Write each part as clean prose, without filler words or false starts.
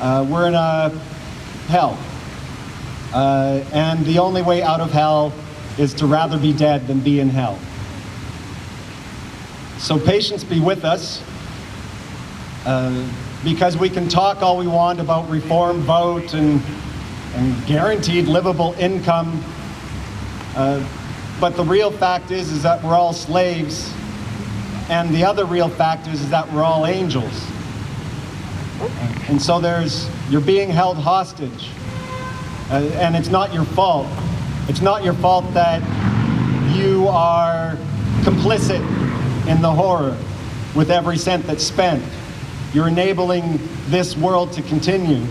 We're in a hell. And the only way out of hell is to rather be dead than be in hell. So patience be with us, because we can talk all we want about reform vote and guaranteed livable income, but the real fact is that we're all slaves, and the other real fact is that we're all angels. And so you're being held hostage, and it's not your fault. It's not your fault that you are complicit in the horror with every cent that's spent. You're enabling this world to continue.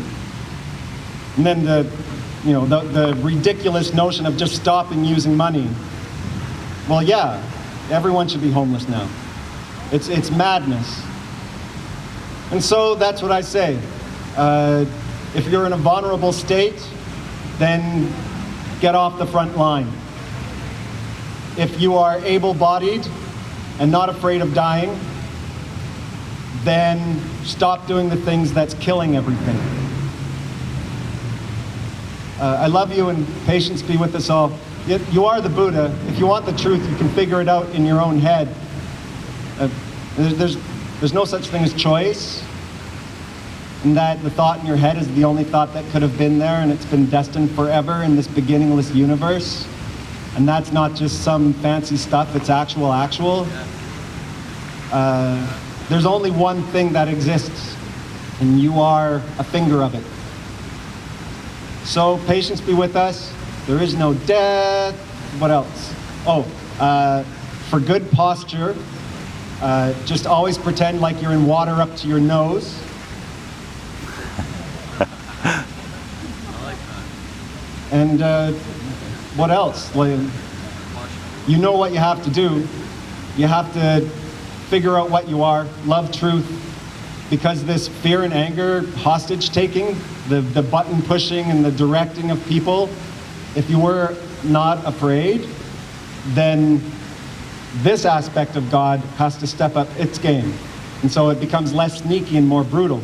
And then the ridiculous notion of just stopping using money. Well, yeah, everyone should be homeless now. It's madness. And so that's what I say. If you're in a vulnerable state, then get off the front line. If you are able-bodied and not afraid of dying, then stop doing the things that's killing everything. I love you, and patience be with us all. You are the Buddha. If you want the truth, you can figure it out in your own head. There's no such thing as choice, and that the thought in your head is the only thought that could have been there, and it's been destined forever in this beginningless universe. And that's not just some fancy stuff, it's actual. There's only one thing that exists, and you are a finger of it. So patience be with us. There is no death. What else? For good posture, just always pretend like you're in water up to your nose. And what else? You know what you have to do. You have to figure out what you are, love truth, because this fear and anger, hostage taking, the button pushing and the directing of people, if you were not afraid, then this aspect of God has to step up its game. And so it becomes less sneaky and more brutal.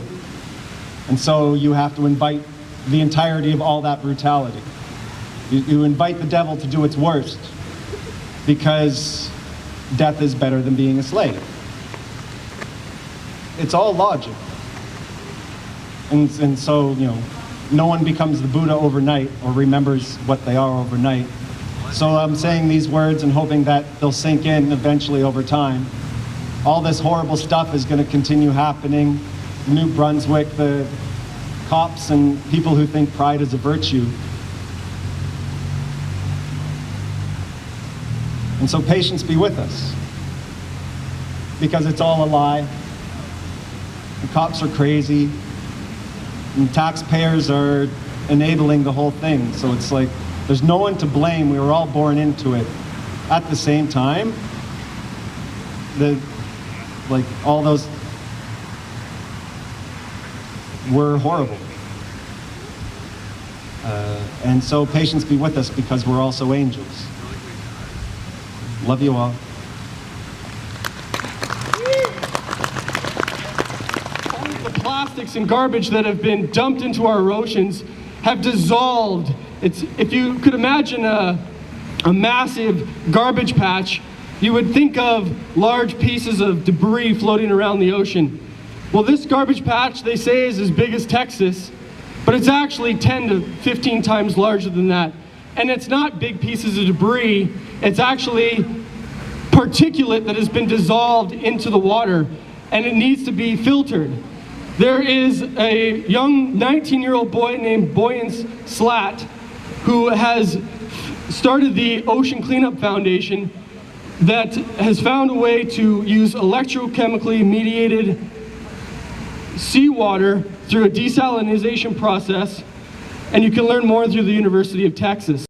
And so you have to invite the entirety of all that brutality. You invite the devil to do its worst, because death is better than being a slave. It's all logic. And so, no one becomes the Buddha overnight or remembers what they are overnight. So I'm saying these words and hoping that they'll sink in eventually over time. All this horrible stuff is going to continue happening. New Brunswick, the cops and people who think pride is a virtue. And so patience be with us, because it's all a lie. The cops are crazy, and taxpayers are enabling the whole thing. So it's like, there's no one to blame. We were all born into it. At the same time, all those were horrible. And so patience be with us, because we're also angels. Love you all. The plastics and garbage that have been dumped into our oceans have dissolved. If you could imagine a massive garbage patch, you would think of large pieces of debris floating around the ocean. Well, this garbage patch, they say, is as big as Texas, but it's actually 10 to 15 times larger than that. And it's not big pieces of debris, it's actually particulate that has been dissolved into the water, and it needs to be filtered. There is a young 19-year-old boy named Boyan Slat who has started the Ocean Cleanup Foundation that has found a way to use electrochemically mediated seawater through a desalination process, and you can learn more through the University of Texas.